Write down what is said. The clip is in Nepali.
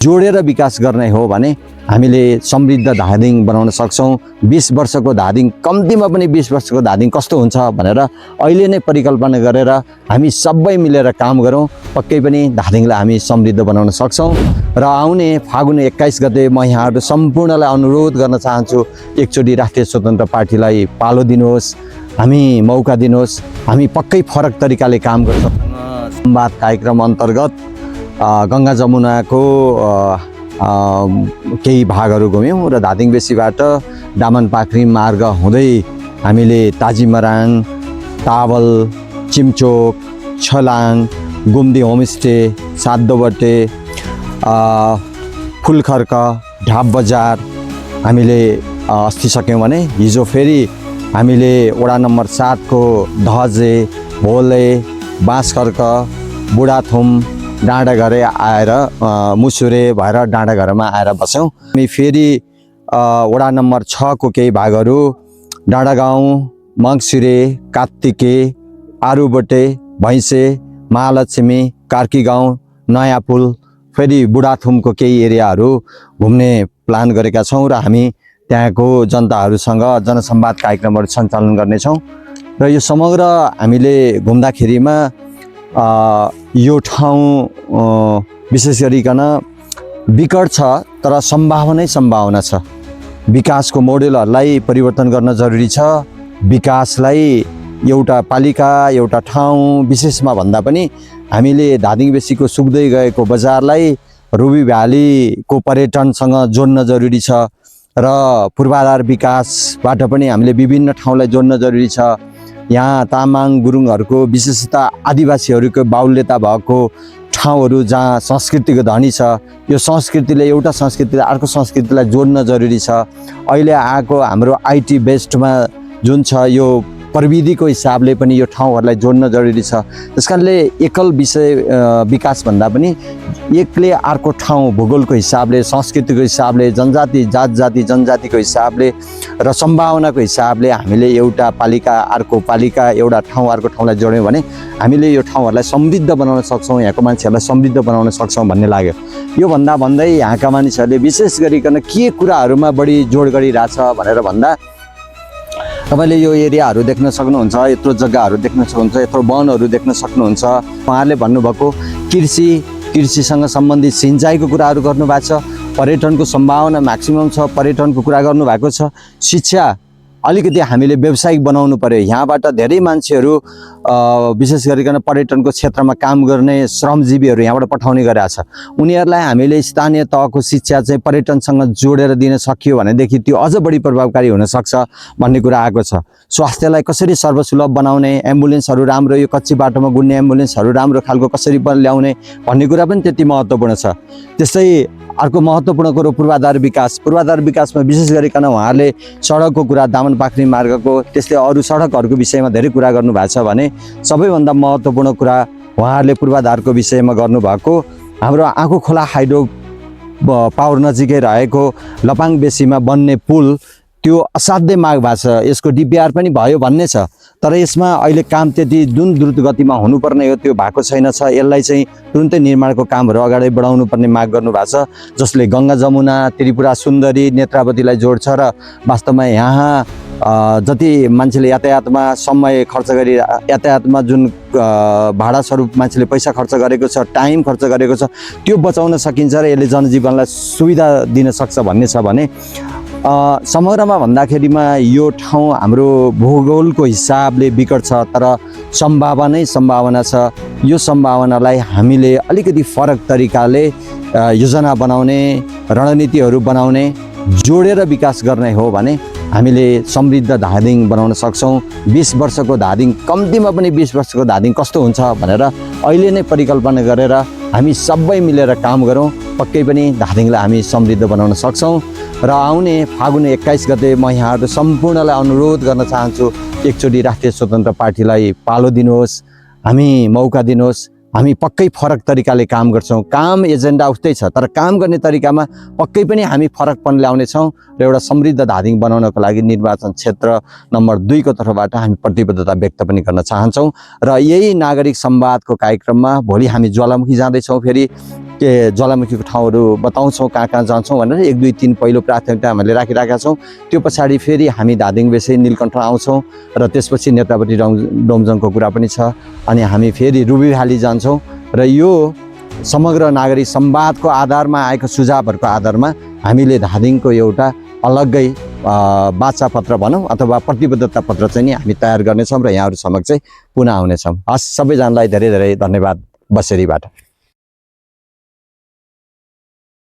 जोडेर विकास गर्ने हो भने हामीले समृद्ध धादिङ बनाउन सक्छौँ। 20 वर्षको धादिङ, कम्तीमा पनि 20 वर्षको धादिङ कस्तो हुन्छ भनेर अहिले नै परिकल्पना गरेर हामी सबै मिलेर काम गरौँ। पक्कै पनि धादिङलाई हामी समृद्ध बनाउन सक्छौँ। र आउने फागुन 21 गते म यहाँहरू सम्पूर्णलाई अनुरोध गर्न चाहन्छु, एकचोटि राष्ट्रिय स्वतन्त्र पार्टीलाई पालो दिनुहोस्, हामी मौका दिनुहोस्। हामी पक्कै फरक तरिकाले काम गर्छौँ। संवाद कार्यक्रम अन्तर्गत गङ्गा जमुनाको केही भागहरू घुम्यौँ र धादिङ बेसीबाट दामनपाखरी मार्ग हुँदै हामीले ताजिमराङ, तावल, चिम्चोक, छलाङ, गुम्दी होमस्टे, सातदोबटे, फुलखर्क, ढाप बजार हामीले अस्ति सक्यौँ भने हिजो फेरि हामीले वडा नम्बर 7 को धजे, भोले, बाँसखर्क, बुढाथुम, डाँडाघरे आएर मुसुरे भएर डाँडाघरमा आएर बस्यौँ। हामी फेरि वडा नम्बर 6 को केही भागहरू डाँडागाउँ, मङ्सिरे, कात्तिके, आरुबटे, भैँसे, महालक्ष्मी, कार्की गाउँ, नयाँ पुल, फेरि बुढाथुमको केही एरियाहरू घुम्ने प्लान गरेका छौँ र हामी त्यहाँको जनताहरूसँग जनसंवाद कार्यक्रमहरू सञ्चालन गर्नेछौँ। र यो समग्र हामीले घुम्दाखेरिमा यो ठाउँ विशेष गरिकन विकट छ तर सम्भावना छ। विकासको मोडेलहरूलाई परिवर्तन गर्न जरुरी छ। विकासलाई एउटा पालिका, एउटा ठाउँ विशेषमा भन्दा पनि हामीले धादिङ बेसीको सुक्दै गएको बजारलाई रुबी भ्यालीको पर्यटनसँग जोड्न जरुरी छ र पूर्वाधार विकासबाट पनि हामीले विभिन्न ठाउँलाई जोड्न जरुरी छ। यहाँ तामाङ गुरुङहरूको विशेषता, आदिवासीहरूको बाहुल्यता भएको ठाउँहरू जहाँ संस्कृतिको धनी छ, यो संस्कृतिले एउटा संस्कृतिलाई अर्को संस्कृतिलाई जोड्न जरुरी छ। अहिले आएको हाम्रो आइटी बेस्डमा जुन छ यो प्रविधिको हिसाबले पनि यो ठाउँहरूलाई जोड्न जरुरी छ। त्यसकारणले एकल विषय विकास भन्दा पनि एकले अर्को ठाउँ भूगोलको हिसाबले, संस्कृतिको हिसाबले, जनजाति जात जाति जनजातिको हिसाबले र सम्भावनाको हिसाबले हामीले एउटा पालिका अर्को पालिका, एउटा ठाउँ अर्को ठाउँलाई जोड्यौँ भने हामीले यो ठाउँहरूलाई समृद्ध बनाउन सक्छौँ, यहाँको मान्छेहरूलाई समृद्ध बनाउन सक्छौँ भन्ने लाग्यो। यो भन्दा भन्दै यहाँका मानिसहरूले विशेष गरिकन के कुराहरूमा बढी जोड गरिरहेछ भनेर भन्दा तपाईले यो एरियाहरू देख्न सक्नुहुन्छ, यत्रो जग्गाहरू देख्न सक्नुहुन्छ, यत्रो वनहरू देख्न सक्नुहुन्छ। उहाँहरूले भन्नुभएको कृषिसँग सम्बन्धित सिँचाइको कुराहरू गर्नुभएको छ, पर्यटनको सम्भावना म्याक्सिमम छ, पर्यटनको कुरा गर्नुभएको छ। शिक्षा अलिकति हामीले व्यावसायिक बनाउनु पर्यो। यहाँबाट धेरै मान्छेहरू विशेष गरिकन पर्यटनको क्षेत्रमा काम गर्ने श्रमजीवीहरू यहाँबाट पठाउने गरेका छ। उनीहरूलाई हामीले स्थानीय तहको शिक्षा चाहिँ पर्यटनसँग जोडेर दिन सकियो भनेदेखि त्यो अझ बढी प्रभावकारी हुन सक्छ भन्ने कुरा आएको छ। स्वास्थ्यलाई कसरी सर्वसुलभ बनाउने, एम्बुलेन्सहरू राम्रो, यो कच्ची बाटोमा गुड्ने एम्बुलेन्सहरू राम्रो खालको कसरी ल्याउने भन्ने कुरा पनि त्यति महत्त्वपूर्ण छ। त्यस्तै अर्को महत्त्वपूर्ण कुरो पूर्वाधार विकास। पूर्वाधार विकासमा विशेष गरिकन उहाँहरूले सडकको कुरा, दामनपाखरी मार्गको, त्यस्तै अरू सडकहरूको विषयमा धेरै कुरा गर्नुभएको छ भने सबैभन्दा महत्त्वपूर्ण कुरा उहाँहरूले पूर्वाधारको विषयमा गर्नुभएको हाम्रो आँखु खोला हाइड्रो पावर नजिकै रहेको लपाङ बेसीमा बन्ने पुल, त्यो असाध्यै माग भएको छ। यसको डिपिआर पनि भयो भन्ने छ, तर यसमा अहिले काम त्यति जुन द्रुत गतिमा हुनुपर्ने हो त्यो भएको छैन छ। यसलाई चाहिँ तुरुन्तै निर्माणको कामहरू अगाडि बढाउनु पर्ने माग गर्नुभएको छ, जसले गङ्गा जमुना, त्रिपुरा सुन्दरी, नेत्रावतीलाई जोड्छ र वास्तवमा यहाँ जति मान्छेले यातायातमा समय खर्च गरी यातायातमा जुन भाडा स्वरूप मान्छेले पैसा खर्च गरेको छ, टाइम खर्च गरेको छ, त्यो बचाउन सकिन्छ र यसले जनजीवनलाई सुविधा दिन सक्छ भन्ने छ। भने समग्रमा भन्दाखेरिमा यो ठाउँ हाम्रो भूगोलको हिसाबले विकट छ तर सम्भावना छ। यो सम्भावनालाई हामीले अलिकति फरक तरिकाले योजना बनाउने, रणनीतिहरू बनाउने, जोडेर विकास गर्ने हो भने हामीले समृद्ध धादिङ बनाउन सक्छौँ। 20 वर्षको धादिङ, कम्तीमा पनि 20 वर्षको धादिङ कस्तो हुन्छ भनेर अहिले नै परिकल्पना गरेर हामी सबै मिलेर काम गरौँ। पक्कै पनि धादिङलाई हामी समृद्ध बनाउन सक्छौँ। र आउने फागुन 21 गते म यहाँहरू सम्पूर्णलाई अनुरोध गर्न चाहन्छु, एकचोटि राष्ट्रिय स्वतन्त्र पार्टीलाई पालो दिनुहोस्, हामी मौका दिनुहोस्। हामी पक्कै फरक तरिकाले काम गर्छौँ। काम एजेन्डा उस्तै छ तर काम गर्ने तरिकामा पक्कै पनि हामी फरकपन ल्याउनेछौँ र एउटा समृद्ध धादिङ बनाउनको लागि निर्वाचन क्षेत्र नम्बर 2 को तर्फबाट हामी प्रतिबद्धता व्यक्त पनि गर्न चाहन्छौँ। र यही नागरिक संवादको कार्यक्रममा भोलि हामी ज्वालामुखी जाँदैछौँ। फेरि के ज्वालामुखीको ठाउँहरू बताउँछौँ कहाँ कहाँ जान्छौँ भनेर 1 2 3 पहिलो प्राथमिकता हामीले राखिरहेका छौँ। त्यो पछाडि फेरि हामी धादिङ बेसे नीलकण्ठ आउँछौँ र त्यसपछि नेतापट्टि डोमजङको कुरा पनि छ। अनि हामी फेरि रुबीभाली जान्छौँ र यो समग्र नागरिक संवादको आधारमा आएको सुझावहरूको आधारमा हामीले धादिङको एउटा अलग्गै वाचा पत्र भनौँ अथवा प्रतिबद्धता पत्र चाहिँ नि हामी तयार गर्नेछौँ र यहाँहरू समक्ष चाहिँ पुनः आउनेछौँ। हस्, सबैजनालाई धेरै धेरै धन्यवाद बसेरीबाट।